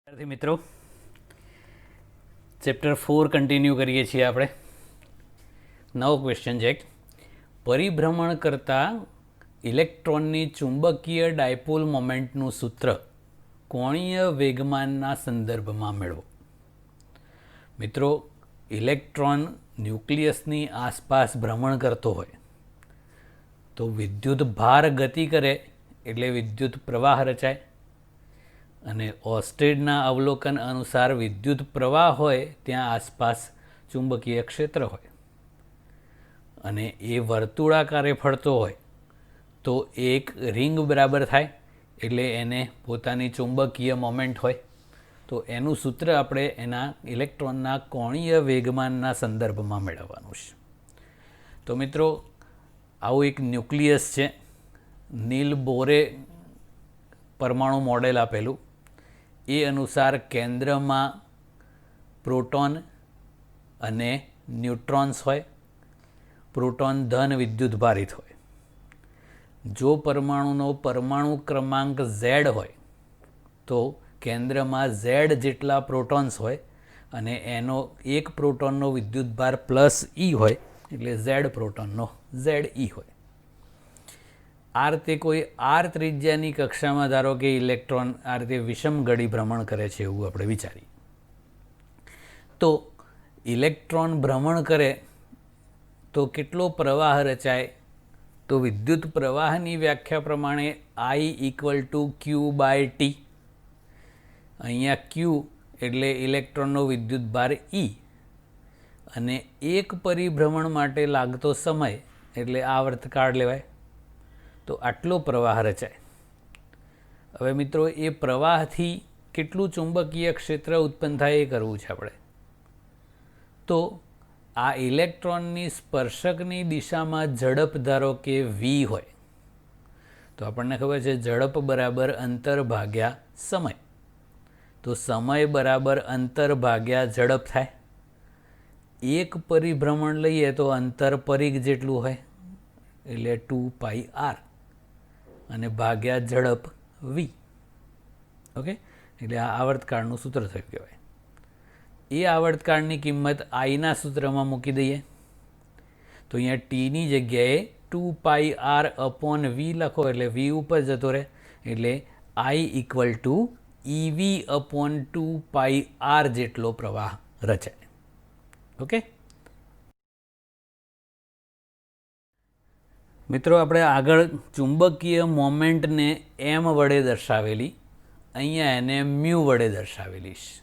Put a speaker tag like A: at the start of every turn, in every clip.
A: विद्यार्थी मित्रों chapter 4 continue करिए छीए આપણે નવો ક્વેશ્ચન છે પરિભ્રમણ કરતા ઇલેક્ટ્રોનની ચુંબકીય ડાયપોલ મોમેન્ટનું સૂત્ર કોણીય વેગમાનના સંદર્ભમાં મેળવો। મિત્રો ઇલેક્ટ્રોન ન્યુક્લિયસની આસપાસ ભ્રમણ કરતો હોય તો વિદ્યુત ભાર ગતિ કરે એટલે વિદ્યુત પ્રવાહ રચાય અને ઓર્સ્ટેડના અવલોકન અનુસાર વિદ્યુત પ્રવાહ હોય ત્યાં આસપાસ ચુંબકીય ક્ષેત્ર હોય અને એ વર્તુળાકારે ફરતો હોય તો એક રિંગ બરાબર થાય એટલે એને પોતાની ચુંબકીય મોમેન્ટ હોય તો એનું સૂત્ર આપણે એના ઇલેક્ટ્રોનના કોણીય વેગમાનના સંદર્ભમાં મેળવવાનું છે। તો મિત્રો આવું એક ન્યુક્લિયસ છે, નીલ બોરે પરમાણુ મોડેલ આપેલું એ અનુસાર કેન્દ્રમાં પ્રોટોન અને ન્યુટ્રોન્સ હોય। પ્રોટોન ધન વિદ્યુત ભારિત હોય। જો પરમાણુનો પરમાણુ ક્રમાંક Z હોય તો કેન્દ્રમાં Z જેટલા પ્રોટોન્સ હોય અને એનો એક પ્રોટોનનો વિદ્યુત ભાર +E હોય એટલે Z પ્રોટોનનો ZE હોય। આ રીતે કોઈ આર ત્રિજ્યાની કક્ષામાં ધારો કે ઇલેક્ટ્રોન આ રીતે વિષમ ગડી ભ્રમણ કરે છે એવું આપણે વિચારીએ તો ઇલેક્ટ્રોન ભ્રમણ કરે તો કેટલો પ્રવાહ રચાય તો વિદ્યુત પ્રવાહની વ્યાખ્યા પ્રમાણે I = Q/T। અહીંયા Q એટલે ઇલેક્ટ્રોનનો વિદ્યુત ભાર E અને એક પરિભ્રમણ માટે લાગતો સમય એટલે આવર્તકાળ લેવાય તો આટલો પ્રવાહ રચાય। હવે મિત્રો એ પ્રવાહથી કેટલું ચુંબકીય ક્ષેત્ર ઉત્પન્ન થાય એ કરવું છે આપણે। તો આ ઇલેક્ટ્રોનની સ્પર્શકની દિશામાં ઝડપ ધારો કે V હોય તો આપણને ખબર છે ઝડપ બરાબર અંતર ભાગ્યા સમય, તો સમય બરાબર અંતર ભાગ્યા ઝડપ થાય। એક પરિભ્રમણ લઈએ તો અંતર પરિઘ જેટલું હોય એટલે 2πr અને ભાગ્યા ઝડપ V। ઓકે, એટલે આ આવર્તકાળનું સૂત્ર થયું કહેવાય। એ આવર્તકાળની કિંમત આઈના સૂત્રમાં મૂકી દઈએ તો અહીંયા ટીની જગ્યાએ 2πr/V લખો એટલે V ઉપર જતો રહે એટલે I = EV/2πr જેટલો પ્રવાહ રચાય। ઓકે મિત્રો આપણે આગળ ચુંબકીય મોમેન્ટને M વડે દર્શાવેલી, અહીંયા એને મ્યુ વડે દર્શાવેલી છે,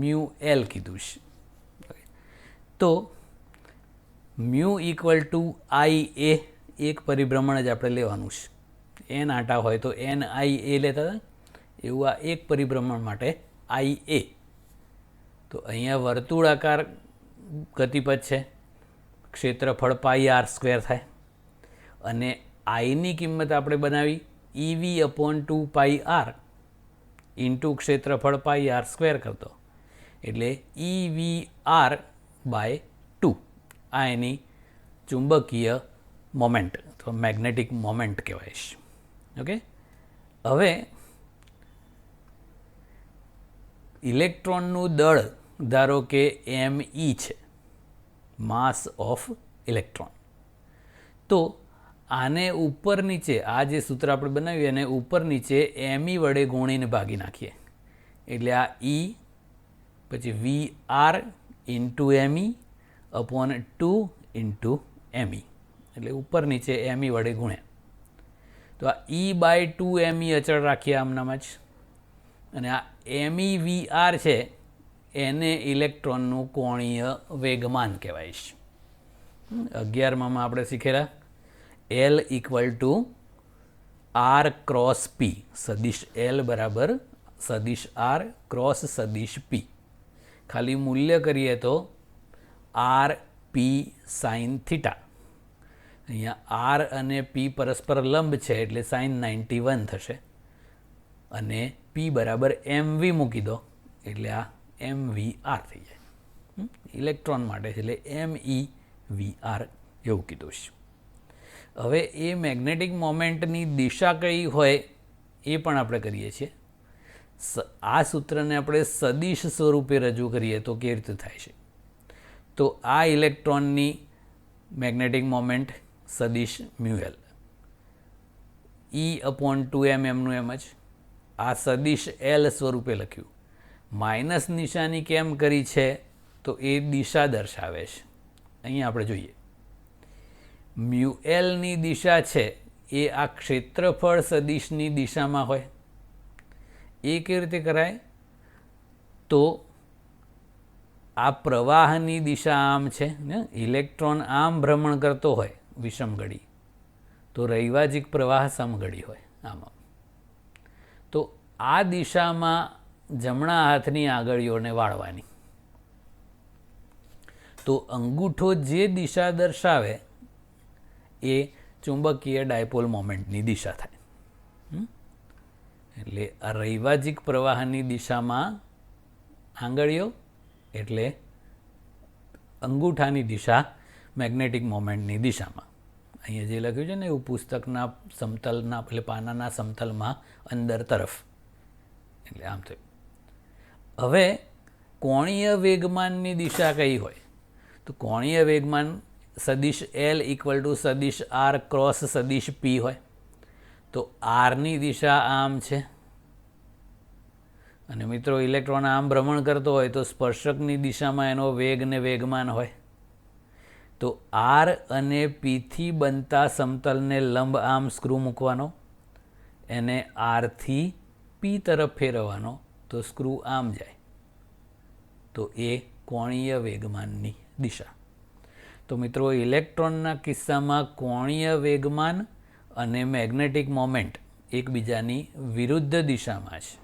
A: μL કીધું છે। તો મ્યુ = IA, એક પરિભ્રમણ જ આપણે લેવાનું છે। n આટા હોય તો NIA લેતા હતા એવું આ એક પરિભ્રમણ માટે IA। તો અહીંયા વર્તુળાકાર ગતિપથ છે, ક્ષેત્રફળ πr² થાય અને આઈની કિંમત આપણે બનાવી EV/2πr ઇન્ટુ ક્ષેત્રફળ πr² કરતો એટલે EVR/2 આ એની ચુંબકીય મોમેન્ટ અથવા મેગ્નેટિક મોમેન્ટ કહેવાય છે। ઓકે, હવે ઇલેક્ટ્રોનનું દળ ધારો કે ME છે, માસ ઓફ ઇલેક્ટ્રોન। તો આને ઉપર નીચે આ જે સૂત્ર આપણે બનાવ્યું એને ઉપર નીચે ME વડે ગુણીને ભાગી નાખીએ એટલે આ E પછી VR × ME/2 × ME એટલે ઉપર નીચે ME વડે ગુણ્યા તો આ E/2ME અચળ રાખીએ આમનામાં જ અને આ MEVR છે એને ઇલેક્ટ્રોનનું કોણીય વેગમાન કહેવાય છે। 11માં આપણે શીખેલા L = R×P, સદિશ L બરાબર સદિશ R ક્રોસ સદિશ P। ખાલી મૂલ્ય કરીએ તો RP sin θ। અહીંયા R અને P પરસ્પર લંબ છે એટલે sin 91 થશે અને P બરાબર MV મૂકી દો એટલે આ MVR થઈ જાય। ઇલેક્ટ્રોન માટે છે એટલે MEVR એવું કીધું છે। હવે એ મેગ્નેટિક મોમેન્ટની દિશા કઈ હોય એ પણ આપણે કરીએ છીએ। આ સૂત્રને આપણે સદિશ સ્વરૂપે રજૂ કરીએ તો કેવી રીતે થાય છે? તો આ ઇલેક્ટ્રોનની મેગ્નેટિક મોમેન્ટ સદિશ મ્યુએલ, E/2m એમનું એમ જ. આ સદિશ એલ સ્વરૂપે લખ્યું. માઇનસ નિશાની કેમ કરી છે? તો એ દિશા દર્શાવે છે. અહીંયા આપણે જોઈએ, મ્યુએલની દિશા છે એ આ ક્ષેત્રફળ સદિશની દિશામાં હોય. એ કેવી રીતે કરાય? તો આ પ્રવાહની દિશા આમ છે ને, ઇલેક્ટ્રોન આમ ભ્રમણ કરતો હોય વિષમઘડી, તો રૈવાજિક પ્રવાહ સમઘડી હોય આમ. તો આ દિશામાં જમણા હાથની આંગળીઓને વાળવાની. તો અંગૂઠો જે દિશા દર્શાવે એ ચુંબકીય ડાયપોલ મોમેન્ટની દિશા થાય. એટલે આ રૈવાજિક પ્રવાહની દિશામાં આંગળીઓ એટલે અંગૂઠાની દિશા મેગ્નેટિક મોમેન્ટની દિશામાં. અહીંયા જે લખ્યું છે ને એવું પુસ્તકના સમતલના એટલે પાનાના સમતલમાં અંદર તરફ, એટલે આમ થયું. હવે કોણીય વેગમાનની દિશા કઈ હોય? તો કોણીય વેગમાન સદિશ એલ = સદિશ આર ક્રોસ સદિશ પી હોય. તો આરની દિશા આમ છે, અને મિત્રો ઇલેક્ટ્રોન આમ ભ્રમણ કરતો હોય તો સ્પર્શકની દિશામાં એનો વેગ ને વેગમાન હોય. તો આર અને પીથી બનતા સમતલને લંબ આમ સ્ક્રૂ મૂકવાનો, એને આરથી પી તરફ ફેરવવાનો, તો સ્ક્રૂ આમ જાય. તો એ કોણીય વેગમાનની દિશા. તો મિત્રો ઇલેક્ટ્રોનના કિસ્સામાં કોણીય વેગમાન અને મેગ્નેટિક મોમેન્ટ એકબીજાની વિરુદ્ધ દિશામાં છે.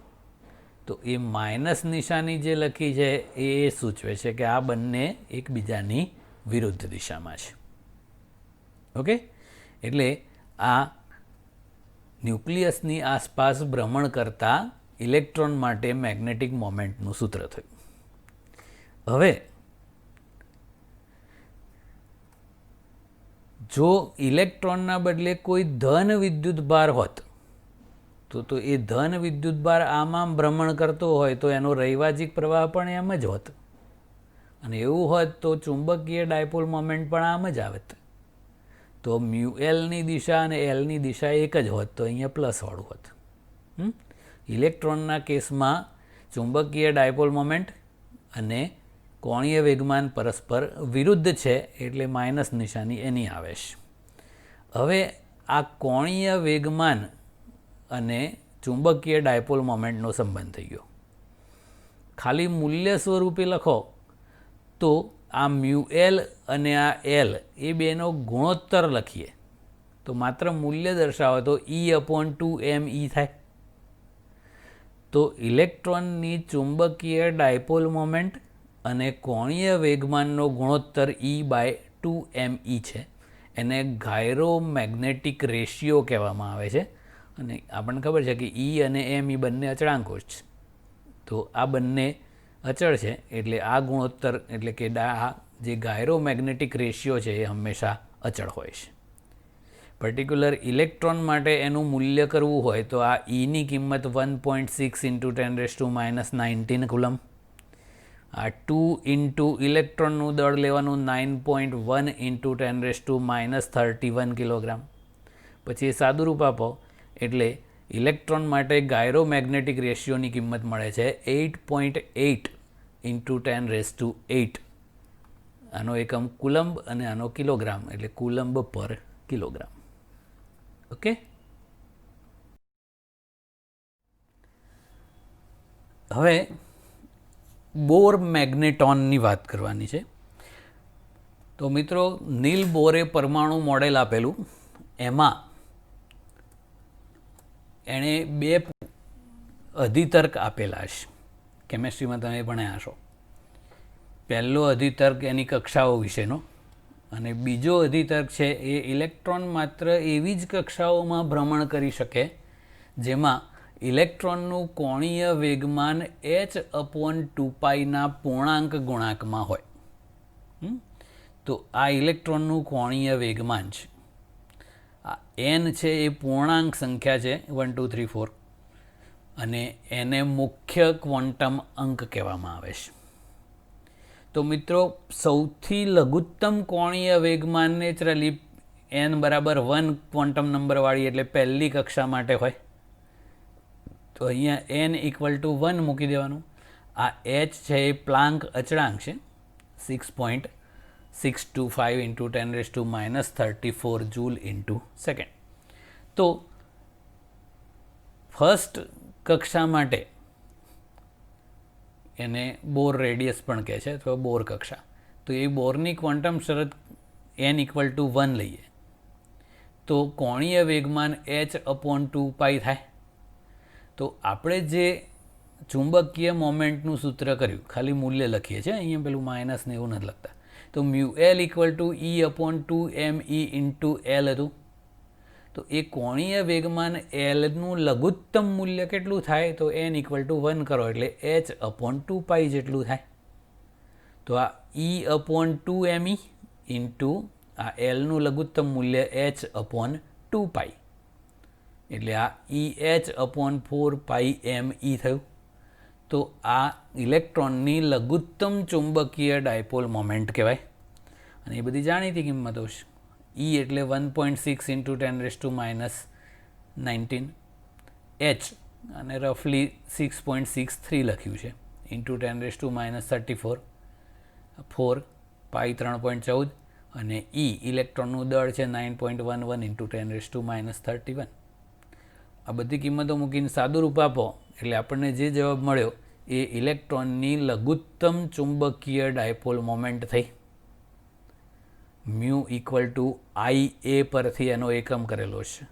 A: તો એ માઇનસ નિશાની જે લખી છે એ સૂચવે છે કે આ બંને એકબીજાની વિરુદ્ધ દિશામાં છે. ઓકે, એટલે આ ન્યુક્લિયસની આસપાસ ભ્રમણ કરતા ઇલેક્ટ્રોન માટે મેગ્નેટિક મોમેન્ટનું સૂત્ર થયું. હવે જો ઇલેક્ટ્રોનના બદલે કોઈ ધન વિદ્યુતભાર હોત તો એ ધન વિદ્યુતભાર આમ ભ્રમણ કરતો હોય તો એનો રૈવાજિક પ્રવાહ પણ એમ જ હોત, અને એવું હોત તો ચુંબકીય ડાયપોલ મોમેન્ટ પણ આમ જ આવત. તો મ્યુએલની દિશા અને એલની દિશા એક જ હોત, તો અહીંયા પ્લસવાળું હોત. ઇલેક્ટ્રોનના કેસમાં ચુંબકીય ડાયપોલ મોમેન્ટ અને કોણીય વેગમાન પરસ્પર વિરુદ્ધ છે, એટલે માઇનસ નિશાની એની આવે છે. હવે આ કોણીય વેગમાન અને ચુંબકીય ડાયપોલ મોમેન્ટનો સંબંધ થઈ ગયો. ખાલી મૂલ્ય સ્વરૂપે લખો તો આ મ્યુએલ અને આ એલ એ બેનો ગુણોત્તર લખીએ તો માત્ર મૂલ્ય દર્શાવો તો E/2me થાય. તો ઇલેક્ટ્રોનની ચુંબકીય ડાયપોલ મોમેન્ટ અને કોણીય વેગમાનનો ગુણોત્તર E/2me છે. એને ગાયરોમેગ્નેટિક રેશિયો કહેવામાં આવે છે. અને આપણને ખબર છે કે E અને m એ બંને અચળાંકો છે. તો આ બંને અચળ છે, એટલે આ ગુણોત્તર એટલે કે આ જે ગાયરોમેગ્નેટિક રેશિયો છે એ હંમેશા અચળ હોય છે. પર્ટિક્યુલર ઇલેક્ટ્રોન માટે એનું મૂલ્ય કરવું હોય તો આ Eની કિંમત 1.6 × 10⁻19 કુલમ, આ 2 ઇલેક્ટ્રોનનું દળ લેવાનું 9.1 × 10⁻31 કિલોગ્રામ. પછી એ સાદું રૂપ આપો એટલે ઇલેક્ટ્રોન માટે ગાયરોમેગ્નેટિક રેશિયોની કિંમત મળે છે 8.8 × 10⁸. આનો એકમ કુલંબ અને આનો કિલોગ્રામ, એટલે કુલંબ પર કિલોગ્રામ. ઓકે, હવે બોર મેગ્નેટોનની વાત કરવાની છે. તો મિત્રો નીલ બોરે પરમાણુ મોડેલ આપેલું, એમાં એણે 2 અધિતર્ક આપેલા છે. કેમેસ્ટ્રીમાં તમે ભણ્યા હશો. પહેલો અધિતર્ક એની કક્ષાઓ વિશેનો, અને બીજો અધિતર્ક છે એ ઇલેક્ટ્રોન માત્ર એવી જ કક્ષાઓમાં ભ્રમણ કરી શકે જેમાં ઇલેક્ટ્રોનનું કોણીય વેગમાન h/2πના પૂર્ણાંક ગુણાંકમાં હોય. તો આ ઇલેક્ટ્રોનનું કોણીય વેગમાન છે. આ n છે એ પૂર્ણાંક સંખ્યા છે 1 2 3 4, અને એને મુખ્ય ક્વોન્ટમ અંક કહેવામાં આવે છે. તો મિત્રો, સૌથી લઘુત્તમ કોણીય વેગમાન નેચરલી n બરાબર 1 ક્વોન્ટમ નંબરવાળી એટલે પહેલી કક્ષા માટે હોય. તો અહીંયા n ઇક્વલ ટુ 1 મૂકી દેવાનું. આ h છે એ પ્લાન્ક અચળાંક છે, 6.625 ઇન્ટુ 10⁻⁻34 જૂલ ઇન્ટુ સેકન્ડ. તો ફર્સ્ટ કક્ષા માટે એને બોર રેડિયસ પણ કહે છે અથવા બોર કક્ષા. તો એ બોરની ક્વોન્ટમ શરત n ઇક્વલ ટુ 1 લઈએ તો કોણીય વેગમાન h/2π થાય. તો આપણે જે ચુંબકીય મોમેન્ટનું સૂત્ર કર્યું, ખાલી મૂલ્ય લખીએ છીએ, અહીંયા પેલું માઇનસ ને એવું નથી લખતા. તો μL equal to E/2me into L હતું. તો એ કોણીય વેગમાન Lનું લઘુત્તમ મૂલ્ય કેટલું થાય? તો n ઇક્વલ ટુ 1 કરો એટલે h/2π જેટલું થાય. તો આ E/2me ઇન્ટુ આ Lનું લઘુત્તમ મૂલ્ય h/2π એટલે આ EH/4πme થયું. તો આ ઇલેક્ટ્રોનની લઘુત્તમ ચુંબકીય ડાયપોલ મોમેન્ટ કહેવાય. અને એ બધી જાણીતી કિંમતો છે. E એટલે 1.6 ઇન્ટુ 10⁻⁹ h અને રફલી 6.63 લખ્યું છે ઇન્ટુ 10⁻34 4 પાઈ 3.14 અને E ઇલેક્ટ્રોનનું દળ છે 9.11 ઇન્ટુ 10⁻31. આ બધી કિંમતો મૂકીને સાદું રૂપ આપો એટલે આપણને જે જવાબ મળ્યો એ ઇલેક્ટ્રોનની લઘુત્તમ ચુંબકીય ડાયપોલ મોમેન્ટ થઈ. મ્યુ ઇક્વલ ટુ IA પરથી એનો એકમ કરેલો છે,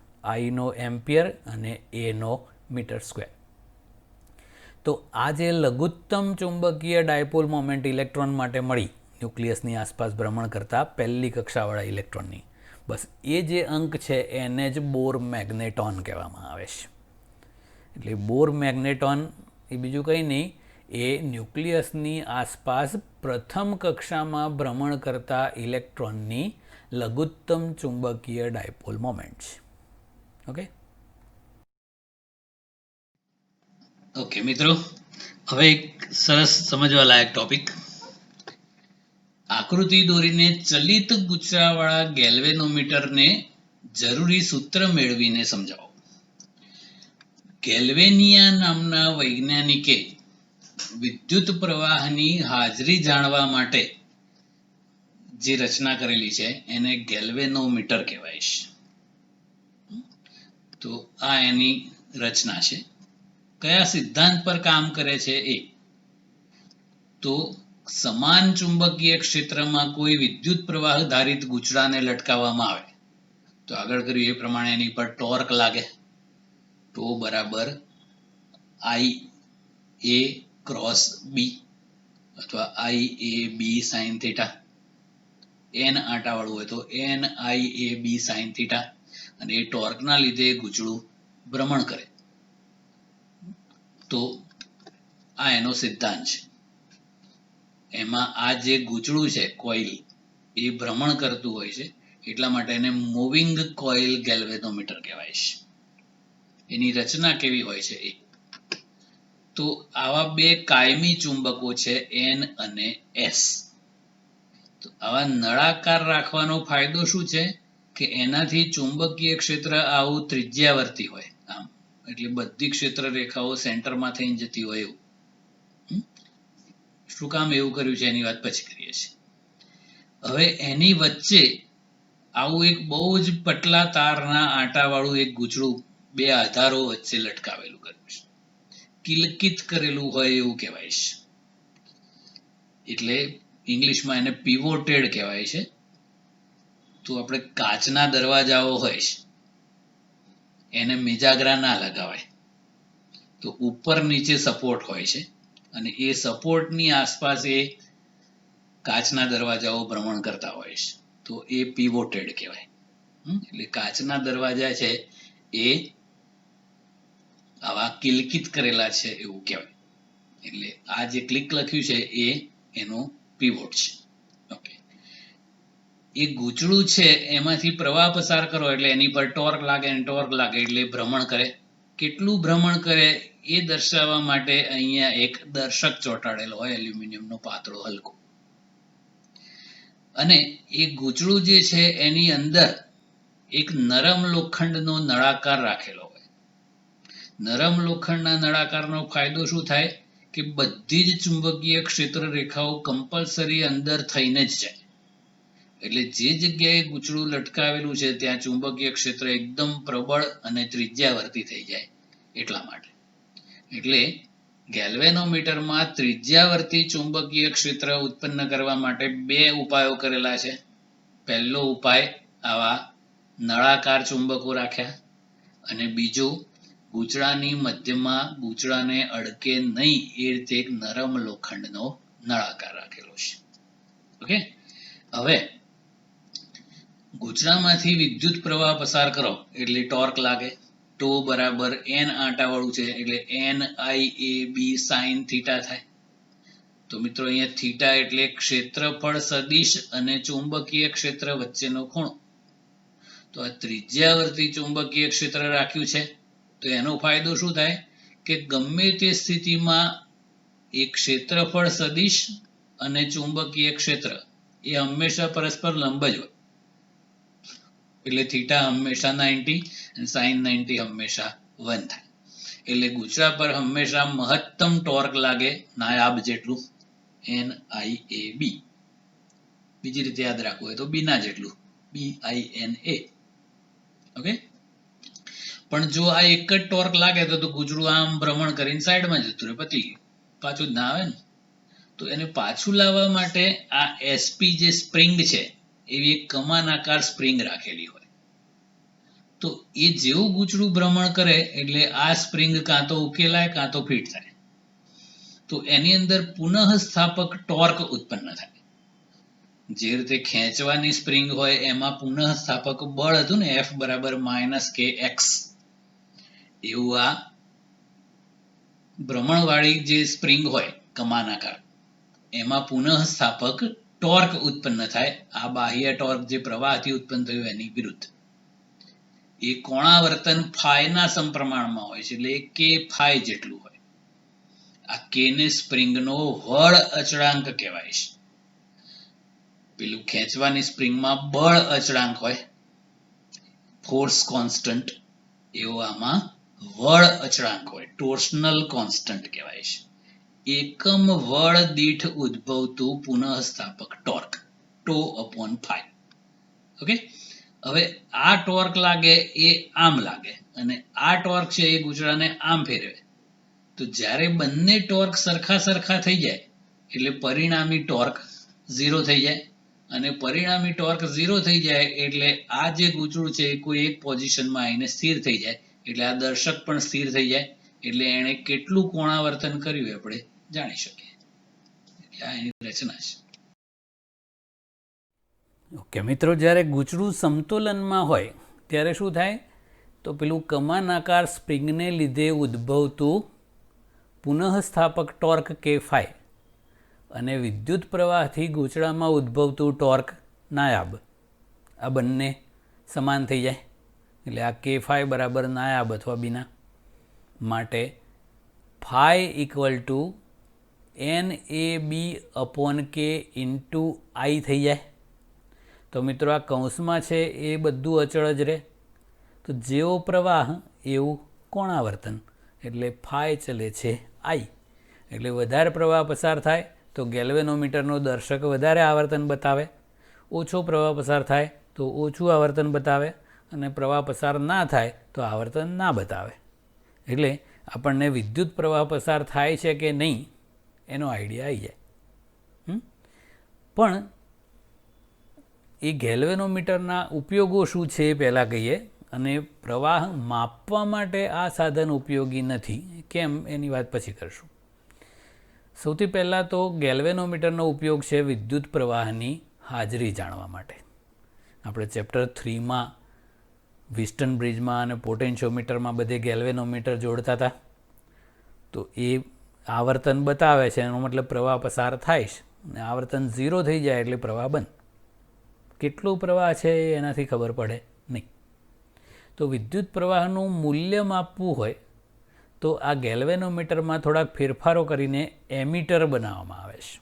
A: I નો એમ્પિયર અને A નો મીટર સ્ક્વેર. તો આ જે લઘુત્તમ ચુંબકીય ડાયપોલ મોમેન્ટ ઇલેક્ટ્રોન માટે મળી ન્યુક્લિયસની આસપાસ ભ્રમણ કરતા પહેલી કક્ષાવાળા ઇલેક્ટ્રોનની, બસ એ જે અંક છે એને જ બોર મેગ્નેટોન કહેવામાં આવે છે. એટલે બોર મેગ્નેટોન એ બીજું કંઈ નહીં, એ ન્યુક્લિયસની આસપાસ પ્રથમ કક્ષામાં ભ્રમણ કરતા ઇલેક્ટ્રોનની લઘુત્તમ ચુંબકીય ડાયપોલ મોમેન્ટ છે. ઓકે મિત્રો, હવે એક સરસ સમજવા લાયક ટોપિક. આકૃતિ દોરીને ચલિત ગુચરાવાળા ગેલ્વેનોમીટરને જરૂરી સૂત્ર મેળવીને સમજાવો. ગેલ્વેનિયા નામના વૈજ્ઞાનિકે વિદ્યુત પ્રવાહની હાજરી જાણવા માટે જે રચના કરેલી છે એને ગેલ્વેનોમીટર કહેવાય છે. તો આ એની રચના છે. કયા સિદ્ધાંત પર કામ કરે છે એ? તો સમાન ચુંબકીય ક્ષેત્રમાં કોઈ વિદ્યુત પ્રવાહ ધારિત ગૂંચળાને લટકાવવામાં આવે તો આગળ કર્યું એ પ્રમાણે એની પર ટોર્ક લાગે. તો બરાબર IA ક્રોસ B અથવા IAB sin થીટા. n આંટાવાળું હોય તો NIAB sin થીટા. અને એ ટોર્કના લીધે ગૂંચળું ભ્રમણ કરે. તો આ એનો સિદ્ધાંત છે. એમાં આ જે ગૂંચળું છે કોઇલ એ ભ્રમણ કરતું હોય છે એટલા માટે એને મૂવિંગ કોઇલ ગેલ્વેનોમીટર કહેવાય છે. એની રચના કેવી હોય છે એ? તો આવા બે કાયમી ચુંબકો છે N અને S. તો આવા નળાકાર રાખવાનો ફાયદો શું છે કે એનાથી ચુંબકીય ક્ષેત્ર આવું ત્રિજ્યાવર્તી હોય, આમ એટલે બધી ક્ષેત્ર રેખાઓ સેન્ટરમાં થઈને જતી હોય એવું. શું કામ એવું કર્યું છે એની વાત પછી કરીએ છીએ. હવે એની વચ્ચે આવું એક બહુ જ પતલા તારના આંટાવાળું એક ગૂંચળું બે આધારો વચ્ચે લટકાવેલું કર્યું છે. કિલકિત કરેલું હોય એવું કહેવાય છે. એટલે ઇંગ્લિશમાં એને પિવોટેડ કહેવાય છે. તો આપણે કાચના દરવાજાઓ હોય છે એને મિજાગરા ના લગાવાય. તો ઉપર નીચે સપોર્ટ હોય છે અને એ સપોર્ટની આસપાસ એ કાચના દરવાજાઓ ભ્રમણ કરતા હોય છે. તો એ પિવોટેડ કહેવાય. એટલે કાચના દરવાજા છે એ આવા કિલકિત કરેલા છે એવું કહેવાય. એટલે આ જે ક્લિક લખ્યું છે એ એનો પિવોટ છે. ઓકે, એ ગૂંચળું છે એમાંથી પ્રવાહ પસાર કરો એટલે એની પર ટોર્ક લાગે અને ટોર્ક લાગે એટલે ભ્રમણ કરે. કેટલું ભ્રમણ કરે એ દર્શાવવા માટે અહીંયા એક દર્શક ચોંટાડેલો હોય એલ્યુમિનિયમનો પાતળો હલકો, અને એ ગૂંચળું જે છે એની અંદર એક નરમ લોખંડનો નળાકાર રાખેલો હોય. નરમ લોખંડના નળાકારનો ફાયદો શું થાય કે બધી જ ચુંબકીય ક્ષેત્ર રેખાઓ કમ્પલસરી અંદર થઈને જ જાય. એટલે જે જગ્યાએ ગૂંચળું લટકાવેલું છે ત્યાં ચુંબકીય ક્ષેત્ર એકદમ પ્રબળ અને ત્રિજ્યાવર્તી થઈ જાય એટલા માટે. એટલે ગેલ્વેનોમીટરમાં ત્રિજ્યાવર્તી ચુંબકીય ક્ષેત્ર ઉત્પન્ન કરવા માટે બે ઉપાયો કરેલા છે. પહેલો ઉપાય આવા નળાકાર ચુંબકો રાખ્યા, અને બીજું ગૂંચળાની મધ્યમાં ગૂંચળાને અડકે નહીં એ રીતે એક નરમ લોખંડનો નળાકાર રાખેલો છે. ઓકે, હવે ગૂંચળામાંથી વિદ્યુત પ્રવાહ પસાર કરો એટલે ટોર્ક લાગે. ટો બરાબર n આંટાવાળું છે એટલે NIAB sin થીટા થાય. તો મિત્રો અહીંયા થીટા એટલે ક્ષેત્રફળ સદિશ અને ચુંબકીય ક્ષેત્ર વચ્ચેનો ખૂણો. તો આ ત્રિજ્યાવર્તી ચુંબકીય ક્ષેત્ર રાખ્યું છે તો એનો ફાયદો શું થાય કે ગમે તે સ્થિતિમાં એ ક્ષેત્રફળ સદિશ અને ચુંબકીય ક્ષેત્ર એ હંમેશા પરસ્પર લંબ જ હોય. એટલે થીટા હંમેશા 90 અને સાઇન 90 હંમેશા 1 થાય. એટલે ગૂંચળા પર હંમેશા મહત્તમ ટોર્ક લાગે નાયાબ જેટલું, NIAB. બીજી રીતે યાદ રાખવું હોય તો બીના જેટલું, BINA. ઓકે, પણ જો આ એક જ ટોર્ક લાગે તો ગૂંચળું આમ ભ્રમણ કરીને સાઈડમાં જતું રહે, પતી ગયું, પાછું જ ના આવે ને. તો એને પાછું લાવવા માટે આ SP જે સ્પ્રિંગ છે એવી એક કમાન આકાર સ્પ્રિંગ રાખેલી હોય. તો એ જેવું ગૂંચળું ભ્રમણ કરે એટલે આ સ્પ્રિંગ કાં તો ઉકેલાય કાં તો ફિટ થાય. તો એની અંદર પુનઃ સ્થાપક ટોર્ક ઉત્પન્ન થાય. જે રીતે ખેંચવાની સ્પ્રિંગ હોય એમાં પુનઃ સ્થાપક બળ હતું ને F બરાબર -kx, એવું આ ભ્રમણવાળી જે સ્પ્રિંગ હોય કમાન આકાર એમાં પુનઃ સ્થાપક ટોર્ક ઉત્પન્ન થાય. આ બાહ્ય ટોર્ક જે પ્રવાહથી ઉત્પન્ન થયું એની વિરુદ્ધ. એ કોણાવર્તન ફાઈના સમપ્રમાણમાં હોય છે એટલે k ફાઈ જેટલું હોય. આ k ને સ્પ્રિંગનો બળ અચળાંક કહેવાય છે. પેલું ખેંચવાની સ્પ્રિંગમાં બળ અચળાંક હોય, ફોર્સ કોન્સ્ટન્ટ, એવો આમાં બળ અચળાંક હોય, ટોર્શનલ કોન્સ્ટન્ટ કહેવાય છે. એકમ બળ દીઠ ઉદ્ભવતું પુનઃસ્થાપક ટોર્ક, ટો અપોન ફાઈ. ઓકે, હવે આ ટોર્ક લાગે એ આમ લાગે અને આ ટોર્ક છે એ ગૂંચળાને આમ ફેરવે. તો જ્યારે બંને ટોર્ક સરખા થઈ જાય એટલે પરિણામી ટોર્ક 0 થઈ જાય, અને પરિણામી ટોર્ક 0 થઈ જાય એટલે આ જે ગૂંચળું છે એ કોઈ એક પોઝિશનમાં આવીને સ્થિર થઈ જાય. એટલે આ દર્શક પણ સ્થિર થઈ જાય. એટલે એણે કેટલું કોણાવર્તન કર્યું આપણે જાણી શકીએ. એટલે આ એની રચના છે. ઓકે મિત્રો, જ્યારે ગૂંચળું સમતોલનમાં હોય ત્યારે શું થાય તો પેલું કમાન આકાર સ્પ્રિંગને લીધે ઉદ્ભવતું પુનઃસ્થાપક ટોર્ક k ફાઈ અને વિદ્યુત પ્રવાહથી ગૂંચળામાં ઉદ્ભવતું ટોર્ક નાયાબ, આ બંને સમાન થઈ જાય. એટલે આ k ફાઈ બરાબર નાયાબ અથવા બીના માટે ફાઈ = NAB upon k into I થઈ જાય. તો મિત્રો આ કૌંસમાં છે એ બધું અચળ જ રહે. તો જેવો પ્રવાહ એવું કોણાવર્તન, એટલે ફાઈ ચલે છે I. એટલે વધારે પ્રવાહ પસાર થાય તો ગેલ્વેનોમીટરનો દર્શક વધારે આવર્તન બતાવે, ઓછો પ્રવાહ પસાર થાય તો ઓછું આવર્તન બતાવે, અને પ્રવાહ પસાર ના થાય તો આવર્તન ના બતાવે. એટલે આપણને વિદ્યુત પ્રવાહ પસાર થાય છે કે નહીં એનો આઈડિયા આવી જાય. પણ એ ગેલ્વેનોમીટરના ઉપયોગો શું છે એ પહેલાં કહીએ, અને પ્રવાહ માપવા માટે આ સાધન ઉપયોગી નથી કેમ એની વાત પછી કરશું. સૌથી પહેલાં તો ગેલ્વેનોમીટરનો ઉપયોગ છે વિદ્યુત પ્રવાહની હાજરી જાણવા માટે. આપણે ચેપ્ટર 3માં વિસ્ટન બ્રિજમાં અને પોટેન્શિયોમીટરમાં બધે ગેલ્વેનોમીટર જોડતા હતા. તો એ આવર્તન બતાવે છે, એનો મતલબ પ્રવાહ પસાર થાય છે, અને આવર્તન 0 થઈ જાય એટલે પ્રવાહ બંધ. કેટલું પ્રવાહ છે એનાથી ખબર પડે નહીં. તો વિદ્યુત પ્રવાહનું મૂલ્ય માપવું હોય તો આ ગેલ્વેનોમીટરમાં થોડાક ફેરફારો કરીને એમીટર બનાવવામાં આવે છે.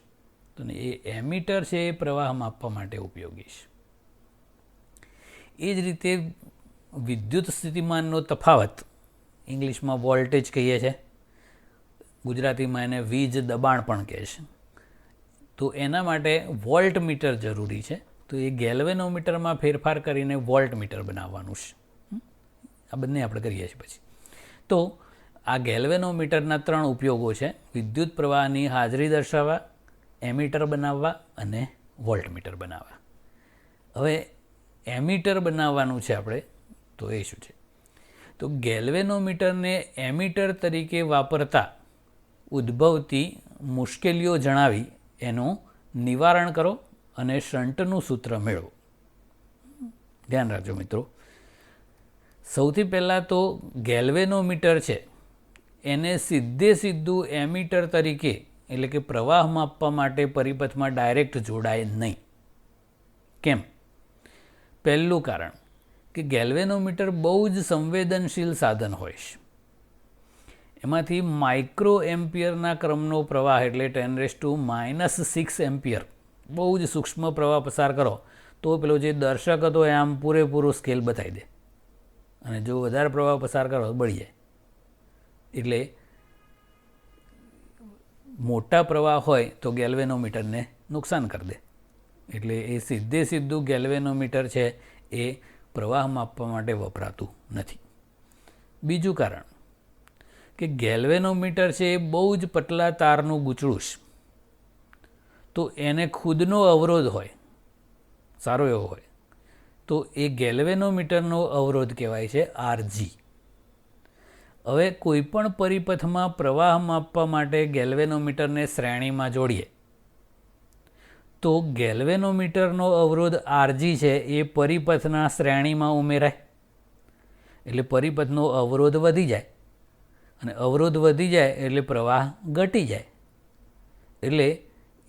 A: તો એ એમીટર છે એ પ્રવાહ માપવા માટે ઉપયોગી છે. એ જ રીતે વિદ્યુત સ્થિતિમાનનો તફાવત, ઇંગ્લિશમાં વોલ્ટેજ કહીએ છીએ, ગુજરાતીમાં એને વીજ દબાણ પણ કહે છે. તો એના માટે વોલ્ટ મીટર જરૂરી છે. તો એ ગેલ્વેનોમીટરમાં ફેરફાર કરીને વોલ્ટ મીટર બનાવવાનું છે. આ બંને આપણે કરીએ છીએ. પછી તો આ ગેલ્વેનોમીટરના 3 ઉપયોગો છે: વિદ્યુત પ્રવાહની હાજરી દર્શાવવા, એમીટર બનાવવા અને વોલ્ટ મીટર બનાવવા. હવે એમીટર બનાવવાનું છે આપણે, તો એ શું છે? તો ગેલ્વેનોમીટરને એમીટર તરીકે વાપરતા ઉદ્ભવતી મુશ્કેલીઓ જણાવી એનું નિવારણ કરો અને શન્ટનું સૂત્ર મેળવો. ધ્યાન રાખજો મિત્રો. સૌથી પહેલાં તો ગેલ્વેનોમીટર છે એને સીધું એમીટર તરીકે, એટલે કે પ્રવાહ માપવા માટે પરિપથમાં ડાયરેક્ટ જોડાય નહીં. કેમ? પહેલું કારણ કે ગેલ્વેનોમીટર બહુ જ સંવેદનશીલ સાધન હોય છે. એમાંથી માઇક્રો એમ્પિયરના ક્રમનો પ્રવાહ, એટલે 10⁻⁻6 એમ્પિયર, બહુ જ સૂક્ષ્મ પ્રવાહ પસાર કરો તો પેલો જે દર્શક હતો એ આમ પૂરેપૂરો સ્કેલ બતાવી દે, અને જો વધારે પ્રવાહ પસાર કરો તો બળી જાય. એટલે મોટા પ્રવાહ હોય તો ગેલ્વેનોમીટરને નુકસાન કરી દે. એટલે એ સીધું ગેલ્વેનોમીટર છે એ પ્રવાહ માપવા માટે વપરાતું નથી. બીજું કારણ કે ગેલ્વેનોમીટર છે એ બહુ જ પતલા તારનું ગૂંચળું છે. તો એને ખુદનો અવરોધ હોય, સારો એવો હોય, તો એ ગેલ્વેનોમીટરનો અવરોધ કહેવાય છે RG. હવે કોઈપણ પરિપથમાં પ્રવાહ માપવા માટે ગેલ્વેનોમીટરને શ્રેણીમાં જોડીએ તો ગેલ્વેનોમીટરનો અવરોધ RG છે એ પરિપથના શ્રેણીમાં ઉમેરાય. એટલે પરિપથનો અવરોધ વધી જાય, અને અવરોધ વધી જાય એટલે પ્રવાહ ઘટી જાય. એટલે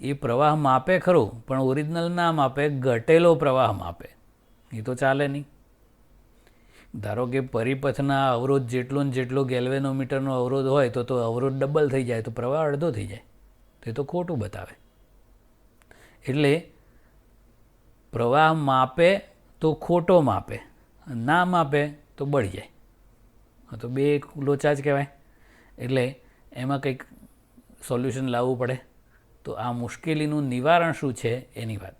A: એ પ્રવાહ માપે ખરું, પણ ઓરિજિનલ ના માપે, ઘટેલો પ્રવાહ માપે. એ તો ચાલે નહીં. ધારો કે પરિપથના અવરોધ જેટલો ગેલ્વેનોમીટરનો અવરોધ હોય તો અવરોધ ડબલ થઈ જાય, તો પ્રવાહ અડધો થઈ જાય. તો એ તો ખોટું બતાવે. એટલે પ્રવાહ માપે તો ખોટો માપે, ના માપે તો બળી જાય. તો બે લોચા જ કહેવાય. એટલે એમાં કંઈક સોલ્યુશન લાવવું પડે. તો આ મુશ્કેલીનું નિવારણ શું છે એની વાત.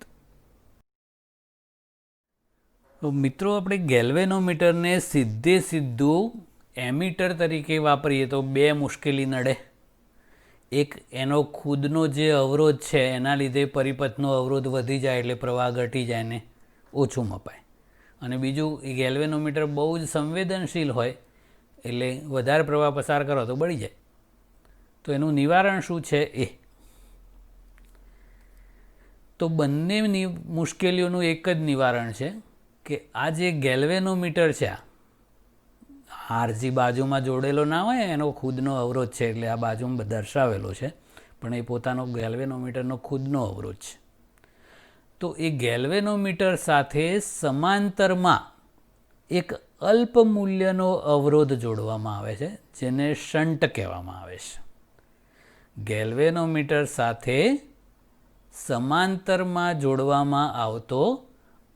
A: તો મિત્રો, આપણે ગેલ્વેનોમીટરને સીધું એમીટર તરીકે વાપરીએ તો બે મુશ્કેલી નડે. એક, એનો ખુદનો જે અવરોધ છે એના લીધે પરિપથનો અવરોધ વધી જાય એટલે પ્રવાહ ઘટી જાય ને ઓછું મપાય. અને બીજું, એ ગેલ્વેનોમીટર બહુ જ સંવેદનશીલ હોય એટલે વધારે પ્રવાહ પસાર કરો તો બળી જાય. તો એનું નિવારણ શું છે એ. તો બંને મુશ્કેલીઓનું એક જ નિવારણ છે કે આ જે ગેલ્વેનોમીટર છે, RG બાજુમાં જોડેલો ના હોય, એનો ખુદનો અવરોધ છે એટલે આ બાજુમાં દર્શાવેલો છે, પણ એ પોતાનો ગેલ્વેનોમીટરનો ખુદનો અવરોધ છે. તો એ ગેલ્વેનોમીટર સાથે સમાંતરમાં એક અલ્પ મૂલ્યનો અવરોધ જોડવામાં આવે છે, જેને શન્ટ કહેવામાં આવે છે. ગેલ્વેનોમીટર સાથે સમાંતરમાં જોડવામાં આવતો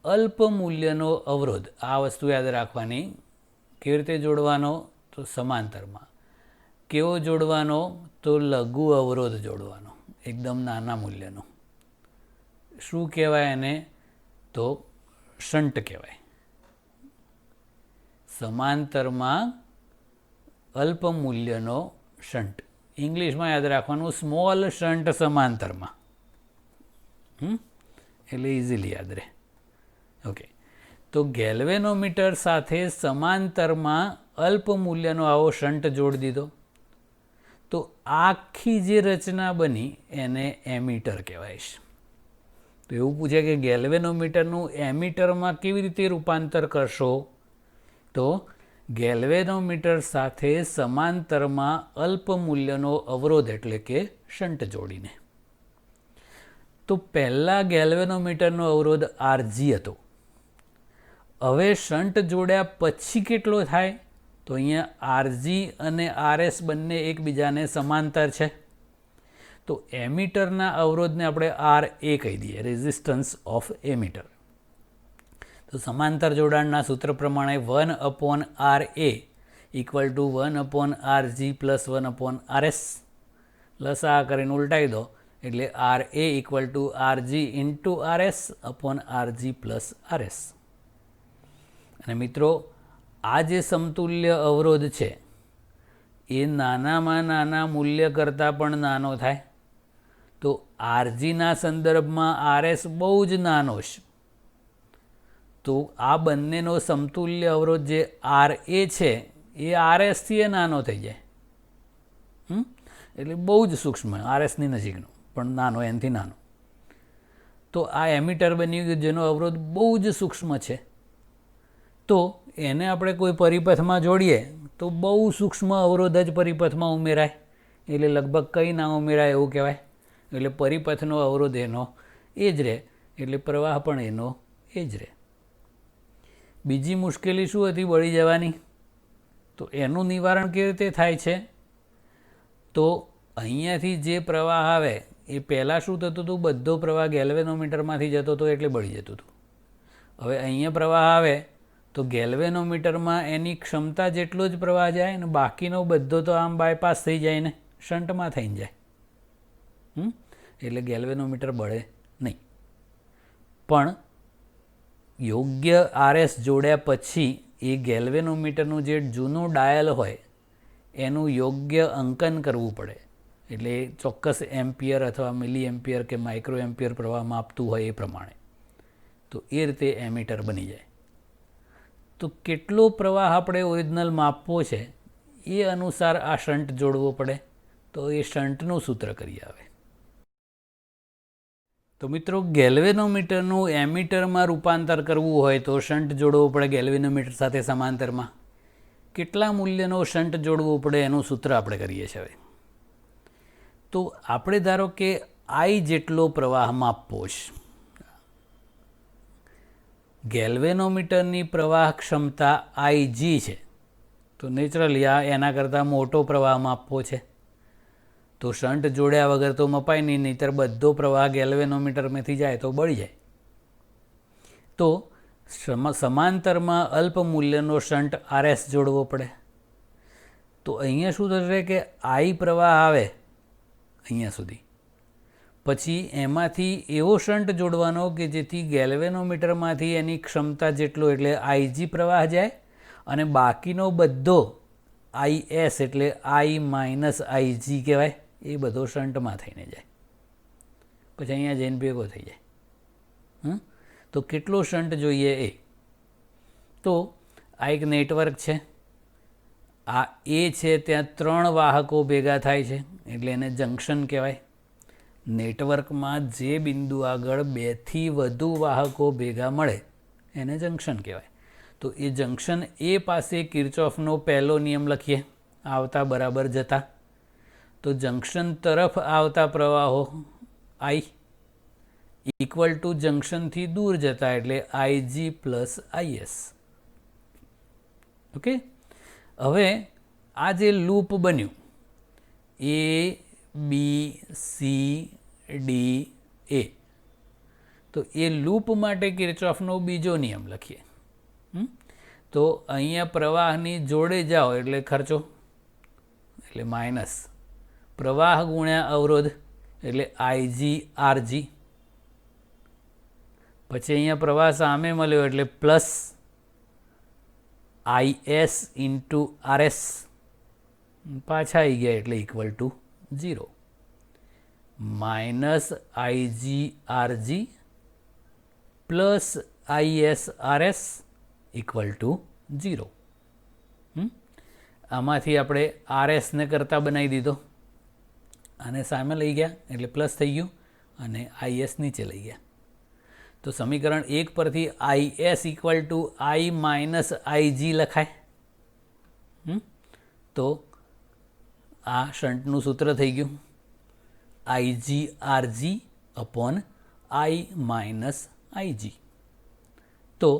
A: અલ્પ મૂલ્યનો અવરોધ. આ વસ્તુ યાદ રાખવાની. કેવી રીતે જોડવાનો? તો સમાંતરમાં. કેવો જોડવાનો? તો લઘુ અવરોધ જોડવાનો, એકદમ નાના મૂલ્યનો. શું કહેવાય એને? તો શન્ટ કહેવાય. સમાંતરમાં અલ્પ મૂલ્યનો શન્ટ. ઇંગ્લિશમાં યાદ રાખવાનું, સ્મોલ શન્ટ સમાંતરમાં. એટલે ઇઝીલી યાદ રહે. ઓકે. તો ગેલ્વેનોમીટર સાથે સમાંતરમાં અલ્પ મૂલ્યનો આવો શન્ટ જોડી દીધો તો આખી જે રચના બની એને એમીટર કહેવાય છે. તો એવું પૂછે કે ગેલ્વેનોમીટરનું એમીટરમાં કેવી રીતે રૂપાંતર કરશો? તો ગેલ્વેનોમીટર સાથે સમાંતરમાં અલ્પ મૂલ્યનો અવરોધ એટલે કે શન્ટ જોડીને. તો પહેલાં ગેલ્વેનોમીટરનો અવરોધ RG હતો. હવે શન્ટ જોડ્યા પછી કેટલો થાય? તો તો અહીંયા આરજી અને આરએસ બંને એકબીજાને સમાંતર છે. તો એમીટરના અવરોધને આપણે આર એ કહી દઈએ, રેઝિસ્ટન્સ ઓફ એમીટર. તો સમાંતર જોડાણના સૂત્ર પ્રમાણે 1/RA equal to 1/RG plus 1/RS plus આ કરીને ઉલટાવી દો એટલે RA equal to RG into RS upon RG plus RS. અને મિત્રો આ જે સમતુલ્ય અવરોધ છે એ નાનામાં નાના મૂલ્ય કરતાં પણ નાનો થાય. તો RGના સંદર્ભમાં RS બહુ જ નાનો છે. તો આ બંનેનો સમતુલ્ય અવરોધ જે RA છે એ RSથી નાનો થઈ જાય. એટલે બહુ જ સૂક્ષ્મ, RSની નજીકનો પણ નાનો, એનાથી નાનો. તો આ એમીટર બની ગયું જેનો અવરોધ બહુ જ સૂક્ષ્મ છે. તો એને આપણે કોઈ પરિપથમાં જોડીએ તો બહુ સૂક્ષ્મ અવરોધ જ પરિપથમાં ઉમેરાય, એટલે લગભગ કંઈ ના ઉમેરાય એવું કહેવાય. એટલે પરિપથનો અવરોધ એનો એ જ રહે, એટલે પ્રવાહ પણ એનો એ જ રહે. બીજી મુશ્કેલી શું હતી બળી જવાની? તો એનું નિવારણ કેવી રીતે થાય છે? તો અહીંયાથી જે પ્રવાહ આવે એ પહેલાં શું થતું હતું, બધો પ્રવાહ ગેલ્વેનોમીટરમાંથી જતો હતો એટલે બળી જતું હતું. હવે અહીંયા પ્રવાહ આવે તો ગેલ્વેનોમીટરમાં એની ક્ષમતા જેટલો જ પ્રવાહ જાય ને બાકીનો બધો તો આમ બાયપાસ થઈ જાય ને શંટમાં થઈને જાય. એટલે ગેલ્વેનોમીટર બળે નહીં. પણ યોગ્ય RS જોડ્યા પછી એ ગેલ્વેનોમીટરનું જે જૂનું ડાયલ હોય એનું યોગ્ય અંકન કરવું પડે. એટલે ચોક્કસ એમ્પિયર અથવા મિલી એમ્પિયર કે માઇક્રો એમ્પિયર પ્રવાહ માપતું હોય એ પ્રમાણે. તો એ રીતે એમીટર બની જાય. તો કેટલો પ્રવાહ આપણે ઓરિજિનલ માપવો છે એ અનુસાર આ શન્ટ જોડવો પડે. તો એ શન્ટનું સૂત્ર કરી આવે. તો મિત્રો ગેલ્વેનોમીટરનું એમીટરમાં રૂપાંતર કરવું હોય તો શન્ટ જોડવો પડે ગેલ્વેનોમીટર સાથે સમાંતરમાં. કેટલા મૂલ્યનો શન્ટ જોડવો પડે એનું સૂત્ર આપણે કરીએ છીએ હવે. તો આપણે ધારો કે I જેટલો પ્રવાહ માપવો છે. ગેલ્વેનોમીટરની પ્રવાહ ક્ષમતા IG છે. તો નેચરલી આ એના કરતાં મોટો પ્રવાહ માપવો છે. તો શન્ટ જોડ્યા વગર તો મપાય નહીં, નહીંતર બધો પ્રવાહ ગેલ્વેનોમીટરમાંથી જાય તો બળી જાય. તો સમાંતરમાં અલ્પ મૂલ્યનો શન્ટ RS જોડવો પડે. તો અહીંયા શું થશે કે I પ્રવાહ આવે અહીંયા સુધી, પછી એમાંથી એવો શન્ટ જોડવાનો કે જેથી ગેલ્વેનોમીટરમાંથી એની ક્ષમતા જેટલો એટલે IG પ્રવાહ જાય અને બાકીનો બધો IS એટલે I માઇનસ IG કહેવાય એ બધો શન્ટમાં થઈને જાય, પછી અહીંયા જઈને ભેગો થઈ જાય. તો કેટલો શન્ટ જોઈએ એ? તો આ એક નેટવર્ક છે. આ એ છે, ત્યાં 3 વાહકો ભેગા થાય છે એટલે એને જંક્શન કહેવાય. નેટવર્કમાં જે બિંદુ આગળ 2 થી વધુ વાહકો ભેગા મળે એને જંક્શન કહેવાય. તો એ જંક્શન એ પાસે કિર્ચોફનો પહેલો નિયમ લખીએ આવતા બરાબર જતા. તો જંક્શન તરફ આવતા પ્રવાહો I ઇક્વલ ટુ જંક્શનથી દૂર જતા એટલે IG પ્લસ IS. ઓકે. હવે આ જે લૂપ બન્યું ABCDA, તો એ લૂપ માટે કિર્ચોફનો બીજો નિયમ લખીએ. તો અહીંયા પ્રવાહની જોડે જાઓ એટલે ખર્ચો એટલે માઇનસ પ્રવાહ ગુણ્યા અવરોધ એટલે IG/RG. પછી અહીંયા પ્રવાહ સામે મળ્યો એટલે પ્લસ IS ઇન્ટુ RS, પાછા આવી ગયા એટલે equal to 0, minus IG/RG plus IS/RS equal to 0. આમાંથી આપણે RSને કરતાં બનાવી દીધો, આને સામે લઈ ગયા એટલે પ્લસ થઈ ગયું અને IS નીચે લઈ ગયા. તો સમીકરણ 1 પરથી IS equal to I minus IG લખાય. તો આ શન્ટનું સૂત્ર થઈ ગયું IG/RG upon I minus IG. તો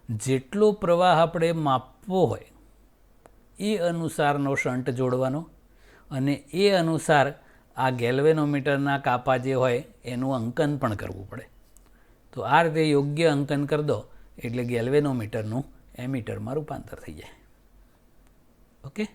A: જેટલો પ્રવાહ આપણે માપવો હોય એ અનુસારનો શન્ટ જોડવાનો અને એ અનુસાર આ ગેલ્વેનોમીટરના કાપા જે હોય એનું અંકન પણ કરવું પડે. તો આ રીતે યોગ્ય અંકન કરી દો એટલે ગેલ્વેનોમીટરનું એમીટરમાં રૂપાંતર થઈ જાય. ઓકે.